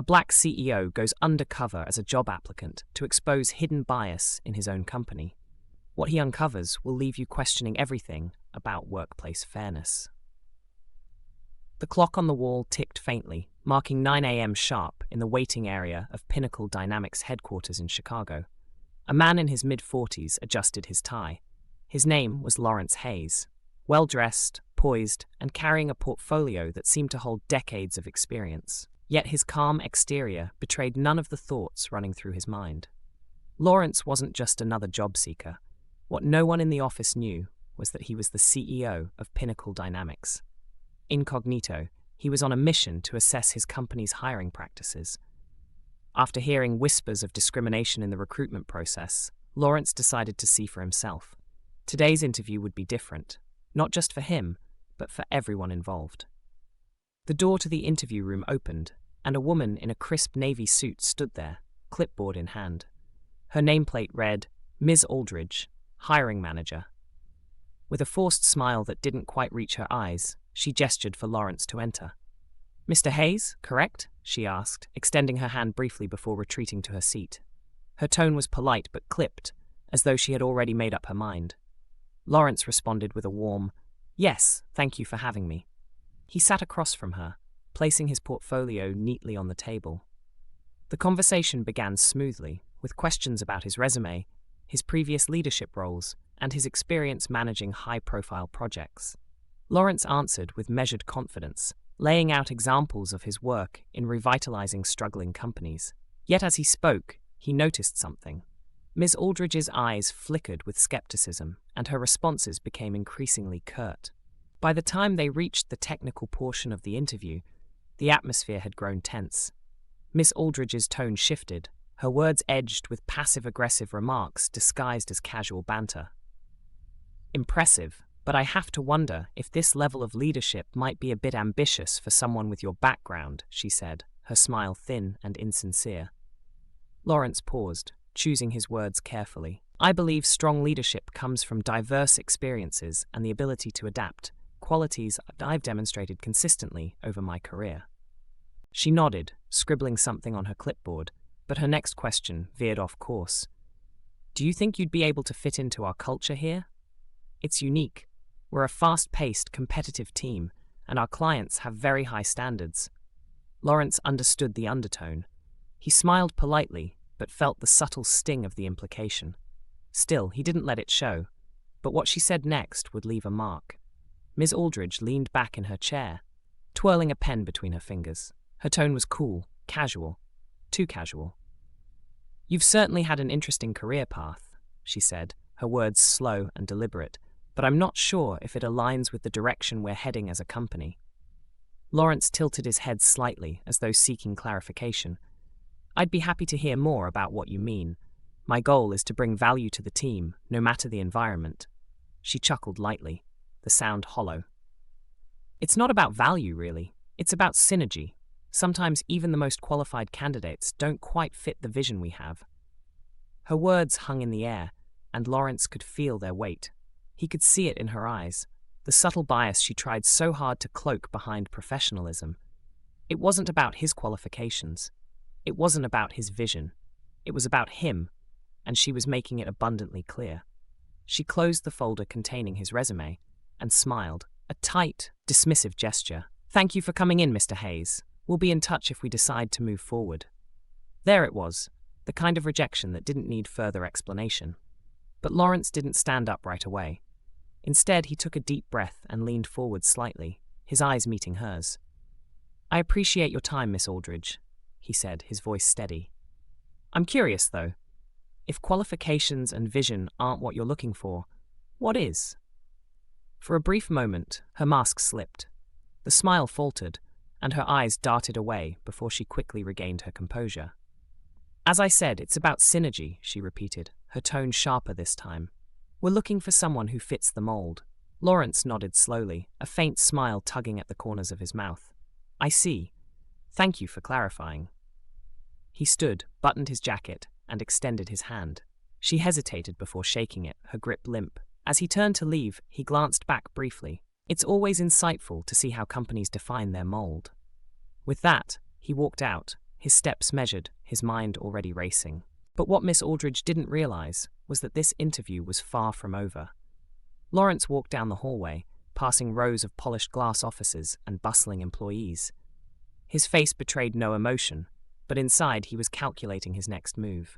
A black CEO goes undercover as a job applicant to expose hidden bias in his own company. What he uncovers will leave you questioning everything about workplace fairness. The clock on the wall ticked faintly, marking 9 a.m. sharp in the waiting area of Pinnacle Dynamics headquarters in Chicago. A man in his mid-40s adjusted his tie. His name was Lawrence Hayes. Well-dressed, poised, and carrying a portfolio that seemed to hold decades of experience. Yet his calm exterior betrayed none of the thoughts running through his mind. Lawrence wasn't just another job seeker. What no one in the office knew was that he was the CEO of Pinnacle Dynamics. Incognito, he was on a mission to assess his company's hiring practices. After hearing whispers of discrimination in the recruitment process, Lawrence decided to see for himself. Today's interview would be different, not just for him, but for everyone involved. The door to the interview room opened, and a woman in a crisp navy suit stood there, clipboard in hand. Her nameplate read, Ms. Aldridge, Hiring Manager. With a forced smile that didn't quite reach her eyes, she gestured for Lawrence to enter. "Mr. Hayes, correct?" she asked, extending her hand briefly before retreating to her seat. Her tone was polite but clipped, as though she had already made up her mind. Lawrence responded with a warm, "Yes, thank you for having me." He sat across from her, placing his portfolio neatly on the table. The conversation began smoothly, with questions about his resume, his previous leadership roles, and his experience managing high-profile projects. Lawrence answered with measured confidence, laying out examples of his work in revitalizing struggling companies. Yet as he spoke, he noticed something. Ms. Aldridge's eyes flickered with skepticism, and her responses became increasingly curt. By the time they reached the technical portion of the interview, the atmosphere had grown tense. Miss Aldridge's tone shifted, her words edged with passive-aggressive remarks disguised as casual banter. "Impressive, but I have to wonder if this level of leadership might be a bit ambitious for someone with your background," she said, her smile thin and insincere. Lawrence paused, choosing his words carefully. "I believe strong leadership comes from diverse experiences and the ability to adapt, qualities I've demonstrated consistently over my career." She nodded, scribbling something on her clipboard, but her next question veered off course. "Do you think you'd be able to fit into our culture here? It's unique. We're a fast-paced, competitive team, and our clients have very high standards." Lawrence understood the undertone. He smiled politely, but felt the subtle sting of the implication. Still, he didn't let it show, but what she said next would leave a mark. Ms. Aldridge leaned back in her chair, twirling a pen between her fingers. Her tone was cool, casual, too casual. "You've certainly had an interesting career path," she said, her words slow and deliberate, "but I'm not sure if it aligns with the direction we're heading as a company." Lawrence tilted his head slightly, as though seeking clarification. "I'd be happy to hear more about what you mean. My goal is to bring value to the team, no matter the environment." She chuckled lightly, the sound hollow. "It's not about value, really. It's about synergy. Sometimes even the most qualified candidates don't quite fit the vision we have." Her words hung in the air, and Lawrence could feel their weight. He could see it in her eyes, the subtle bias she tried so hard to cloak behind professionalism. It wasn't about his qualifications. It wasn't about his vision. It was about him, and she was making it abundantly clear. She closed the folder containing his resume and smiled, a tight, dismissive gesture. "Thank you for coming in, Mr. Hayes. We'll be in touch if we decide to move forward." There it was, the kind of rejection that didn't need further explanation. But Lawrence didn't stand up right away. Instead, he took a deep breath and leaned forward slightly, his eyes meeting hers. "I appreciate your time, Miss Aldridge," he said, his voice steady. "I'm curious, though. If qualifications and vision aren't what you're looking for, what is?" For a brief moment, her mask slipped. The smile faltered, and her eyes darted away before she quickly regained her composure. "As I said, it's about synergy," she repeated, her tone sharper this time. "We're looking for someone who fits the mold." Lawrence nodded slowly, a faint smile tugging at the corners of his mouth. "I see. Thank you for clarifying." He stood, buttoned his jacket, and extended his hand. She hesitated before shaking it, her grip limp. As he turned to leave, he glanced back briefly. It's always insightful to see how companies define their mold. With that, he walked out, his steps measured, his mind already racing. But what Miss Aldridge didn't realize was that this interview was far from over. Lawrence walked down the hallway, passing rows of polished glass offices and bustling employees. His face betrayed no emotion, but inside he was calculating his next move.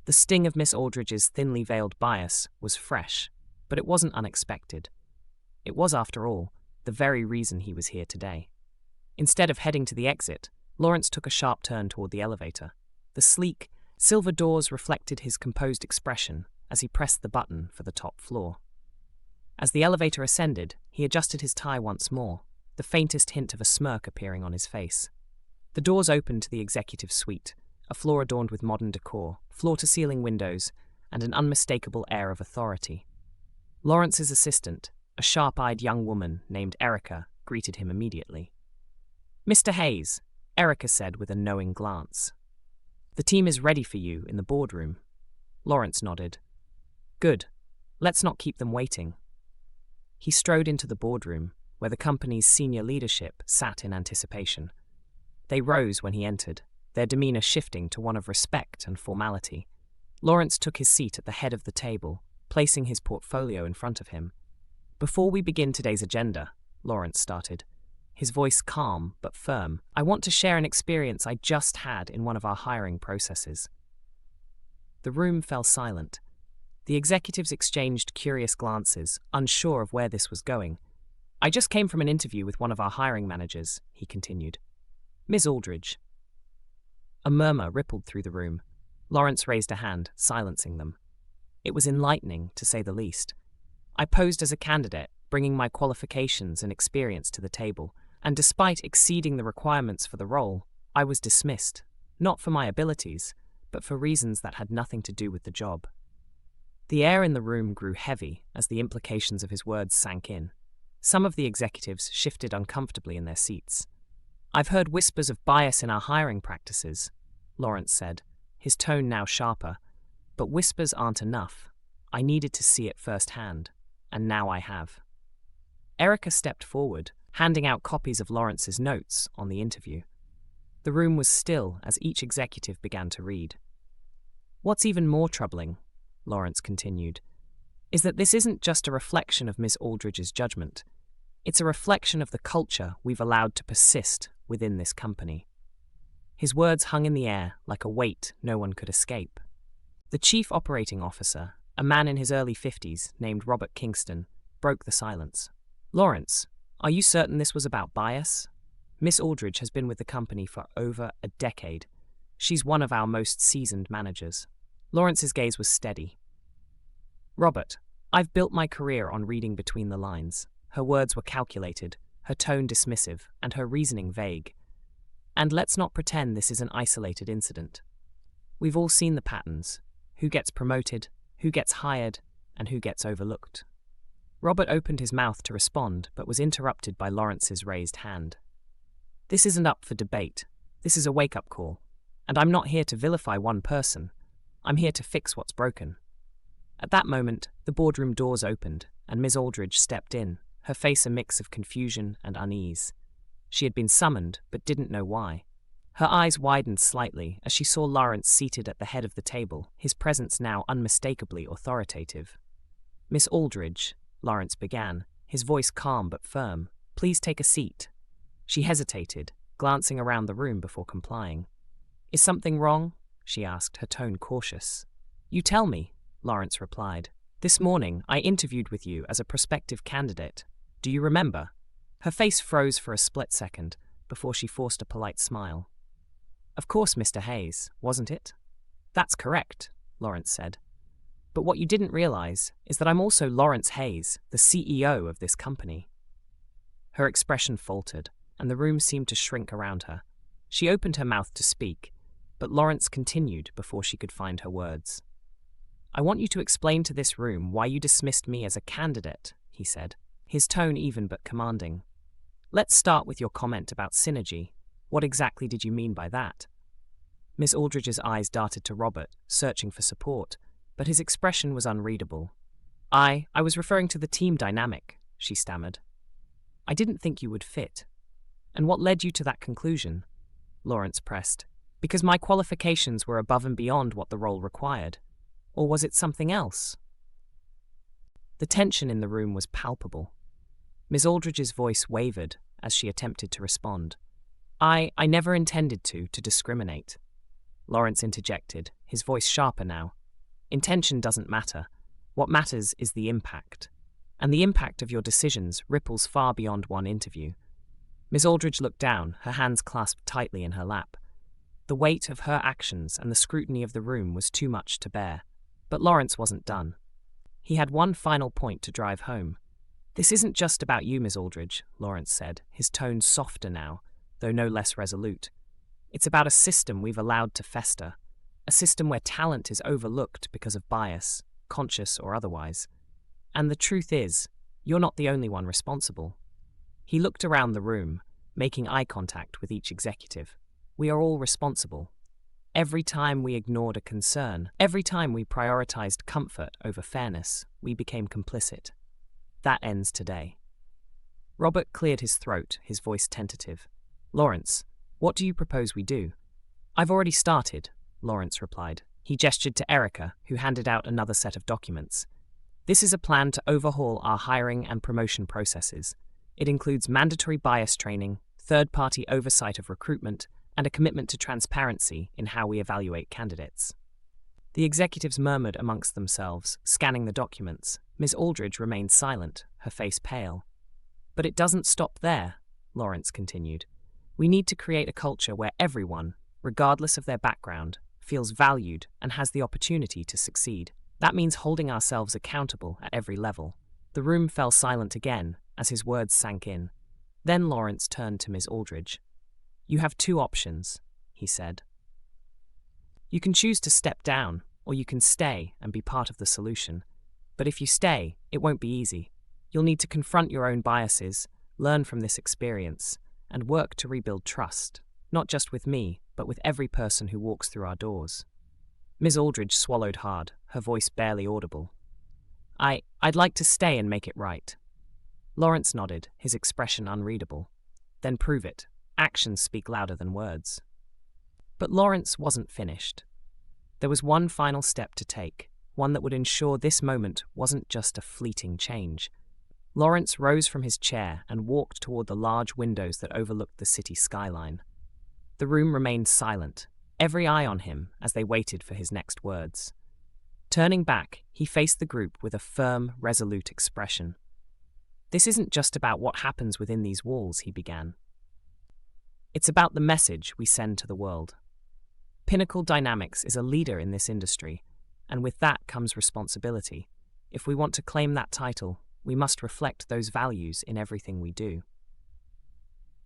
The sting of Miss Aldridge's thinly veiled bias was fresh, but it wasn't unexpected. It was, after all, the very reason he was here today. Instead of heading to the exit, Lawrence took a sharp turn toward the elevator. The sleek, silver doors reflected his composed expression as he pressed the button for the top floor. As the elevator ascended, he adjusted his tie once more, the faintest hint of a smirk appearing on his face. The doors opened to the executive suite, a floor adorned with modern decor, floor-to-ceiling windows, and an unmistakable air of authority. Lawrence's assistant, a sharp-eyed young woman named Erica, greeted him immediately. "Mr. Hayes," Erica said with a knowing glance. "The team is ready for you in the boardroom." Lawrence nodded. "Good. Let's not keep them waiting." He strode into the boardroom, where the company's senior leadership sat in anticipation. They rose when he entered, their demeanor shifting to one of respect and formality. Lawrence took his seat at the head of the table, placing his portfolio in front of him. "Before we begin today's agenda," Lawrence started, his voice calm but firm, "I want to share an experience I just had in one of our hiring processes." The room fell silent. The executives exchanged curious glances, unsure of where this was going. "I just came from an interview with one of our hiring managers," he continued. "Ms. Aldridge." A murmur rippled through the room. Lawrence raised a hand, silencing them. It was enlightening, to say the least. "I posed as a candidate, bringing my qualifications and experience to the table, and despite exceeding the requirements for the role, I was dismissed, not for my abilities, but for reasons that had nothing to do with the job." The air in the room grew heavy as the implications of his words sank in. Some of the executives shifted uncomfortably in their seats. "I've heard whispers of bias in our hiring practices," Lawrence said, his tone now sharper. "But whispers aren't enough. I needed to see it firsthand, and now I have." Erica stepped forward, handing out copies of Lawrence's notes on the interview. The room was still as each executive began to read. "What's even more troubling," Lawrence continued, "is that this isn't just a reflection of Miss Aldridge's judgment. It's a reflection of the culture we've allowed to persist within this company." His words hung in the air like a weight no one could escape. The chief operating officer, a man in his early 50s named Robert Kingston, broke the silence. "Lawrence, are you certain this was about bias? Miss Aldridge has been with the company for over a decade. She's one of our most seasoned managers." Lawrence's gaze was steady. "Robert, I've built my career on reading between the lines." Her words were calculated, her tone dismissive, and her reasoning vague. "And let's not pretend this is an isolated incident. We've all seen the patterns: who gets promoted, who gets hired, and who gets overlooked." Robert opened his mouth to respond, but was interrupted by Lawrence's raised hand. "This isn't up for debate. This is a wake-up call. And I'm not here to vilify one person. I'm here to fix what's broken." At that moment, the boardroom doors opened, and Ms. Aldridge stepped in, her face a mix of confusion and unease. She had been summoned, but didn't know why. Her eyes widened slightly as she saw Lawrence seated at the head of the table, his presence now unmistakably authoritative. "Miss Aldridge," Lawrence began, his voice calm but firm, "please take a seat." She hesitated, glancing around the room before complying. "Is something wrong?" she asked, her tone cautious. "You tell me," Lawrence replied. "This morning I interviewed with you as a prospective candidate. Do you remember?" Her face froze for a split second before she forced a polite smile. "Of course, Mr. Hayes, wasn't it?" "That's correct," Lawrence said. "But what you didn't realize is that I'm also Lawrence Hayes, the CEO of this company." Her expression faltered, and the room seemed to shrink around her. She opened her mouth to speak, but Lawrence continued before she could find her words. "I want you to explain to this room why you dismissed me as a candidate," he said, his tone even but commanding. "Let's start with your comment about synergy. What exactly did you mean by that?" Miss Aldridge's eyes darted to Robert, searching for support, but his expression was unreadable. I was referring to the team dynamic," she stammered. "I didn't think you would fit." "And what led you to that conclusion?" Lawrence pressed, Because my qualifications were above and beyond what the role required. Or was it something else? The tension in the room was palpable. Miss Aldridge's voice wavered as she attempted to respond. I never intended to discriminate. Lawrence interjected, his voice sharper now. Intention doesn't matter. What matters is the impact. And the impact of your decisions ripples far beyond one interview. Miss Aldridge looked down, her hands clasped tightly in her lap. The weight of her actions and the scrutiny of the room was too much to bear. But Lawrence wasn't done. He had one final point to drive home. This isn't just about you, Miss Aldridge, Lawrence said, his tone softer now, though no less resolute. It's about a system we've allowed to fester, a system where talent is overlooked because of bias, conscious or otherwise. And the truth is, you're not the only one responsible. He looked around the room, making eye contact with each executive. We are all responsible. Every time we ignored a concern, every time we prioritized comfort over fairness, we became complicit. That ends today. Robert cleared his throat, his voice tentative. Lawrence, what do you propose we do? I've already started, Lawrence replied. He gestured to Erica, who handed out another set of documents. This is a plan to overhaul our hiring and promotion processes. It includes mandatory bias training, third-party oversight of recruitment, and a commitment to transparency in how we evaluate candidates. The executives murmured amongst themselves, scanning the documents. Miss Aldridge remained silent, her face pale. But it doesn't stop there, Lawrence continued. We need to create a culture where everyone, regardless of their background, feels valued and has the opportunity to succeed. That means holding ourselves accountable at every level. The room fell silent again as his words sank in. Then Lawrence turned to Miss Aldridge. You have two options, he said. You can choose to step down, or you can stay and be part of the solution. But if you stay, it won't be easy. You'll need to confront your own biases, learn from this experience, and work to rebuild trust, not just with me, but with every person who walks through our doors. Miss Aldridge swallowed hard, her voice barely audible. I'd like to stay and make it right. Lawrence nodded, his expression unreadable. Then prove it. Actions speak louder than words. But Lawrence wasn't finished. There was one final step to take, one that would ensure this moment wasn't just a fleeting change. Lawrence rose from his chair and walked toward the large windows that overlooked the city skyline. The room remained silent, every eye on him as they waited for his next words. Turning back, he faced the group with a firm, resolute expression. This isn't just about what happens within these walls, he began. It's about the message we send to the world. Pinnacle Dynamics is a leader in this industry, and with that comes responsibility. If we want to claim that title, we must reflect those values in everything we do.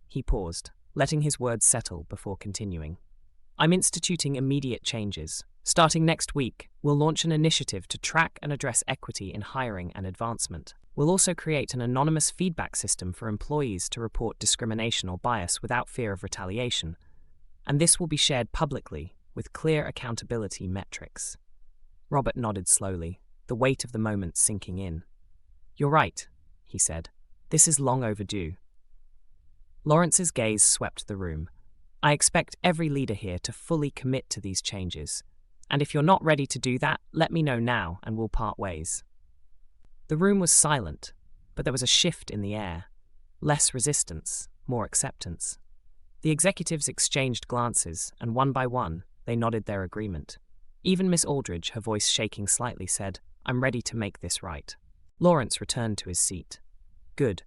He paused, letting his words settle before continuing. I'm instituting immediate changes. Starting next week, we'll launch an initiative to track and address equity in hiring and advancement. We'll also create an anonymous feedback system for employees to report discrimination or bias without fear of retaliation. And this will be shared publicly, with clear accountability metrics. Robert nodded slowly, the weight of the moment sinking in. You're right, he said. This is long overdue. Lawrence's gaze swept the room. I expect every leader here to fully commit to these changes. And if you're not ready to do that, let me know now and we'll part ways. The room was silent, but there was a shift in the air. Less resistance, more acceptance. The executives exchanged glances, and one by one, they nodded their agreement. Even Miss Aldridge, her voice shaking slightly, said, I'm ready to make this right. Lawrence returned to his seat. Good,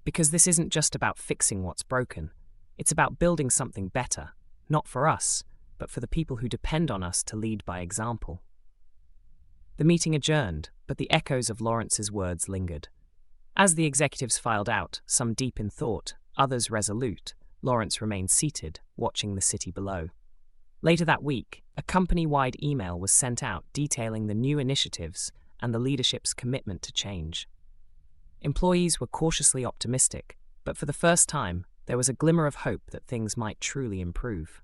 because this isn't just about fixing what's broken. It's about building something better, not for us, but for the people who depend on us to lead by example. The meeting adjourned, but the echoes of Lawrence's words lingered. As the executives filed out, some deep in thought, others resolute, Lawrence remained seated, watching the city below. Later that week, a company-wide email was sent out detailing the new initiatives and the leadership's commitment to change. Employees were cautiously optimistic, but for the first time, there was a glimmer of hope that things might truly improve.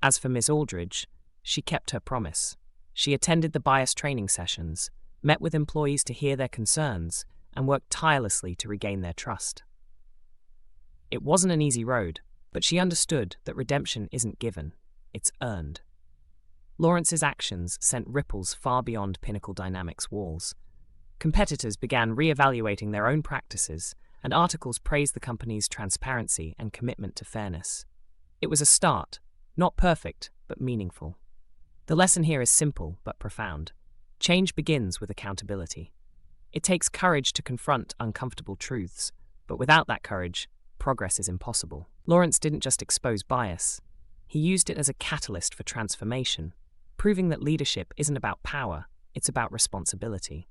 As for Miss Aldridge, she kept her promise. She attended the bias training sessions, met with employees to hear their concerns, and worked tirelessly to regain their trust. It wasn't an easy road, but she understood that redemption isn't given. it's earned. Lawrence's actions sent ripples far beyond Pinnacle Dynamics' walls. Competitors began re-evaluating their own practices, and articles praised the company's transparency and commitment to fairness. It was a start, not perfect, but meaningful. The lesson here is simple but profound. Change begins with accountability. It takes courage to confront uncomfortable truths, but without that courage, progress is impossible. Lawrence didn't just expose bias. He used it as a catalyst for transformation, proving that leadership isn't about power, it's about responsibility.